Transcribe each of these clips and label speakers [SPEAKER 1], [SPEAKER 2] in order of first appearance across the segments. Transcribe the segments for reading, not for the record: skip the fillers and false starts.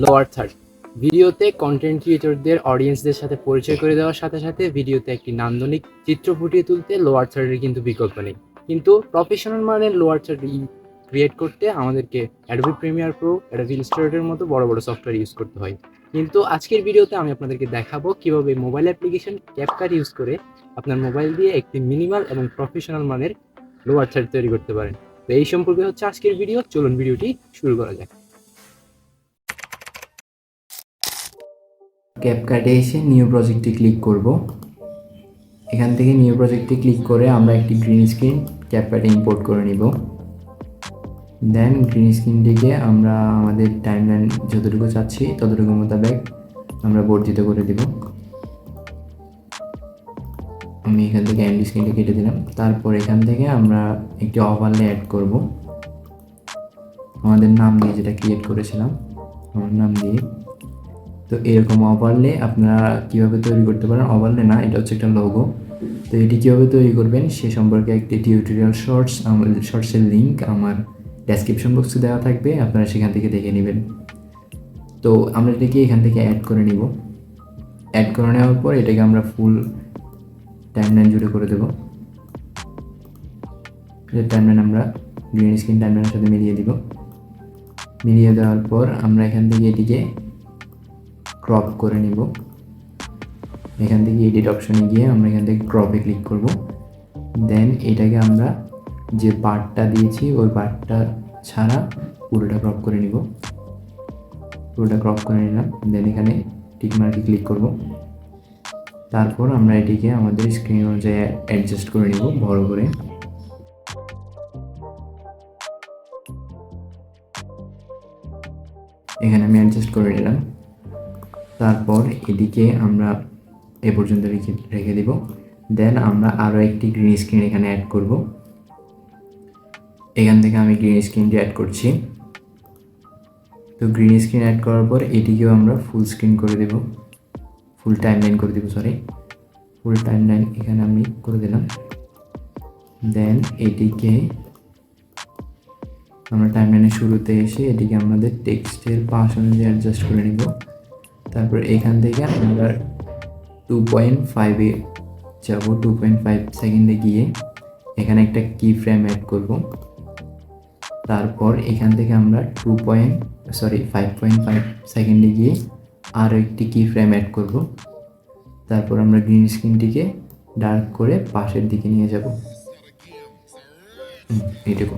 [SPEAKER 1] Lower third ভিডিওতে content ক্রিয়েটরদের অডিয়েন্সদের সাথে পরিচয় করে দেওয়ার সাথে সাথে ভিডিওতে একটি নান্দনিক চিত্র ফুটিয়ে তুলতে লোয়ার থার্ডের কিন্তু বিকল্প নেই। কিন্তু প্রফেশনাল মানের লোয়ার থার্ড ক্রিয়েট করতে আমাদেরকে অ্যাডোবি প্রিমিয়ার প্রো, অ্যাডোবি ইলাস্ট্রেটরের মতো বড় বড় সফটওয়্যার ইউজ করতে হয়। কিন্তু আজকের ভিডিওতে আমি আপনাদেরকে দেখাবো কিভাবে মোবাইল অ্যাপ্লিকেশন ক্যাপকাট ইউজ করে আপনার মোবাইল দিয়ে একটি মিনিমাল এবং প্রফেশনাল মানের লোয়ার থার্ড তৈরি করতে পারেন। তো এই সম্পর্কে হচ্ছে আজকের ভিডিও, চলুন ভিডিওটি শুরু করা যাক।
[SPEAKER 2] ক্যাপকাটে এসে নিউ প্রজেক্টে ক্লিক করব। এখান থেকে নিউ প্রজেক্টে ক্লিক করে আমরা একটি গ্রিন স্ক্রিন ক্যাপকাটে ইম্পোর্ট করে নিব। দেন গ্রিন স্ক্রিনটিকে আমরা আমাদের টাইমলাইন যতটুকু চাচ্ছি ততটুকু মোতাবেক আমরা বর্ধিত করে দেব। আমি এখান থেকে এন্ড স্ক্রিনটা কেটে দিলাম। তারপর এখান থেকে আমরা একটি ওভারলে অ্যাড করব আমাদের নাম দিয়ে, যেটা ক্রিয়েট করেছিলাম আমার নাম দিয়ে। তো এরকম ওভারলে আপনারা কীভাবে তৈরি করতে পারেন, ওভারলে না, এটা হচ্ছে একটা লোগো। তো এটি কীভাবে তৈরি করবেন সে সম্পর্কে একটি টিউটোরিয়াল শর্টসের লিঙ্ক আমার ডেসক্রিপশন বক্সে দেওয়া থাকবে, আপনারা সেখান থেকে দেখে নেবেন। তো আমরা এটাকে এখান থেকে অ্যাড করে নিব। অ্যাড করে নেওয়ার পর এটাকে আমরা ফুল টাইমলাইন জুড়ে করে দেব। টাইমলাইন আমরা গ্রিন স্ক্রিন টাইমলাইনের সাথে মিলিয়ে দিব। মিলিয়ে দেওয়ার পর আমরা এখান থেকে এটিকে ক্রপ করে নিব। এখান থেকে এডিট অপশনে গিয়ে আমরা এখান থেকে ক্রপে ক্লিক করব। দেন এটাকে আমরা যে পার্টটা দিয়েছি ওই পার্টটা ছাড়া পুরোটা ক্রপ করে নিব। পুরোটা ক্রপ করে নিলাম। দেন এখানে টিক মার্কে ক্লিক করব। তারপর আমরা এটিকে আমাদের স্ক্রিন অনুযায়ী অ্যাডজাস্ট করে নিব বড় করে। এখানে আমি অ্যাডজাস্ট করে নিলাম। তারপর এদিকে আমরা এ পর্যন্ত রেখে দিব। দেন আমরা আরও একটি গ্রিন স্ক্রিন এখানে অ্যাড করব। এখান থেকে আমি গ্রিন স্ক্রিনটি অ্যাড করছি। তো গ্রিন স্ক্রিন অ্যাড করার পর এটিকেও আমরা ফুল স্ক্রিন করে দেব, ফুল টাইমলাইন করে দেব, ফুল টাইমলাইন এখানে আমি করে দিলাম। দেন এটিকে আমরা টাইমলাইনের শুরুতে এসে এটিকে আমাদের টেক্সটের পাশ অনুযায়ী অ্যাডজাস্ট করে নিব। তারপর এখান থেকে আমরা 2.5-এ যাব। 2.5 সেকেন্ডে গিয়ে এখানে একটা কি ফ্রেম অ্যাড করব। তারপর এখান থেকে আমরা 5.5 সেকেন্ডে গিয়ে আরও একটি কি ফ্রেম অ্যাড করব। তারপর আমরা গ্রিন স্ক্রিনটিকে ডার্ক করে পাশের দিকে নিয়ে যাব, এইটুকু।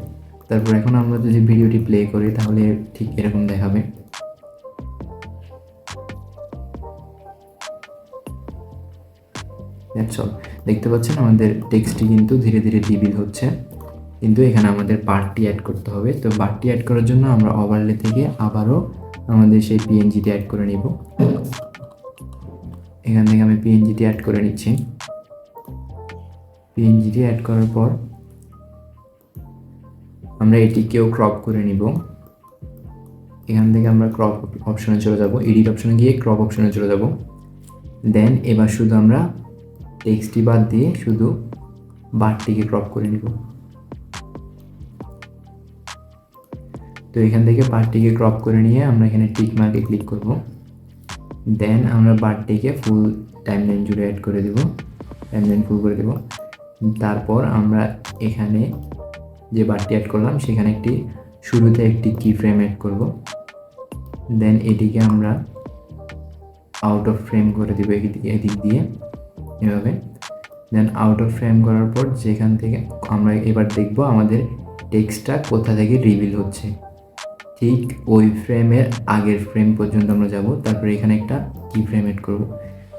[SPEAKER 2] তারপর এখন আমরা যদি ভিডিওটি প্লে করি তাহলে ঠিক এরকম দেখাবে। দেখতে পাচ্ছেন আমাদের টেক্সটটি কিন্তু ধীরে ধীরে রিভিল হচ্ছে, কিন্তু এখানে আমাদের পার্টটি অ্যাড করতে হবে। তো পার্টটি অ্যাড করার জন্য আমরা ওভারলে থেকে আবারও আমাদের সেই পিএনজিটি অ্যাড করে নিব। এখান থেকে আমি পিএনজিটি অ্যাড করে নিচ্ছি। পিএনজিটি অ্যাড করার পর আমরা এটিকেও ক্রপ করে নিব। এখান থেকে আমরা ক্রপ অপশনে চলে যাব, এডিট অপশনে গিয়ে ক্রপ অপশনে চলে যাব। দেন এবার শুধু আমরা টেক্সটটি বাদ দিয়ে শুধু বারটিকে ক্রপ করে নিব। তো এখান থেকে বারটিকে ক্রপ করে নিয়ে আমরা এখানে টিক মার্কে ক্লিক করব। দেন আমরা বারটিকে ফুল টাইমলাইন জুড়ে অ্যাড করে দেব, টাইমলাইন ফুল করে দেব। তারপর আমরা এখানে যে বারটি অ্যাড করলাম সেখানে শুরুতে একটি কি ফ্রেম অ্যাড করব। দেন এটিকে আমরা আউট অফ ফ্রেম করে দেব এদিক দিয়ে, এভাবে। দেন আউট অফ ফ্রেম করার পর যেখান থেকে আমরা এবার দেখব আমাদের টেক্সটটা কোথা থেকে রিভিল হচ্ছে, ঠিক ওই ফ্রেমের আগের ফ্রেম পর্যন্ত আমরা যাব। তারপরে এখানে একটা কি ফ্রেম অ্যাড করব।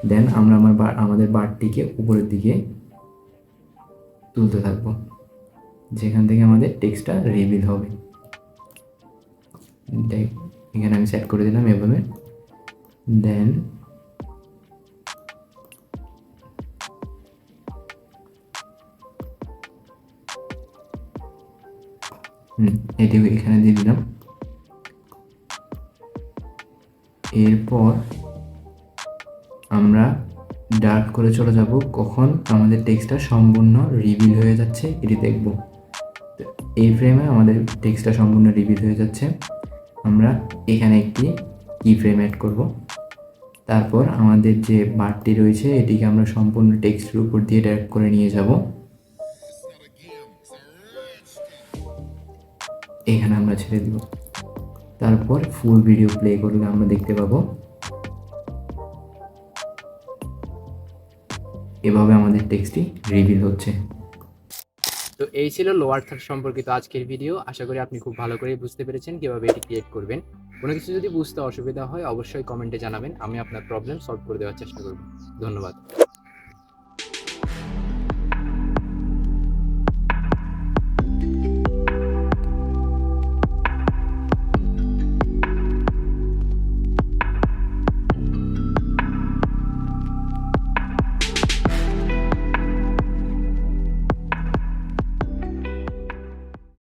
[SPEAKER 2] দেন আমরা আমাদের বারটিকে উপরের দিকে তুলতে থাকবো, যেখান থেকে আমাদের টেক্সটটা রিভিল হবে। এখানে আমি সেট করে দিলাম এভাবে। দেন এটি এখানে দিয়ে দিলাম। এরপর আমরা ডার্ক করে চলে যাব কখন আমাদের টেক্সটটা সম্পূর্ণ রিভিল হয়ে যাচ্ছে এটি দেখব। তো এই ফ্রেমে আমাদের টেক্সটটা সম্পূর্ণ রিভিল হয়ে যাচ্ছে। আমরা এখানে একটি কি ফ্রেম অ্যাড করব। তারপর আমাদের যে বারটি রয়েছে এটিকে আমরা সম্পূর্ণ টেক্সটের উপর দিয়ে ড্র্যাগ করে নিয়ে যাব। এখানে আমরা ছেড়ে দিব। তারপর ফুল ভিডিও প্লে করলে আমরা দেখতে পাবো এভাবে আমাদের টেক্সটটি রিভিল হচ্ছে।
[SPEAKER 1] তো এই ছিল লোয়ার থার্ড সম্পর্কিত আজকের ভিডিও। আশা করি আপনি খুব ভালো করে বুঝতে পেরেছেন কিভাবে এটি ক্রিয়েট করবেন। কোনো কিছু যদি বুঝতে অসুবিধা হয় অবশ্যই কমেন্টে জানাবেন, আমি আপনার প্রবলেম সলভ করে দেওয়ার চেষ্টা করব। ধন্যবাদ।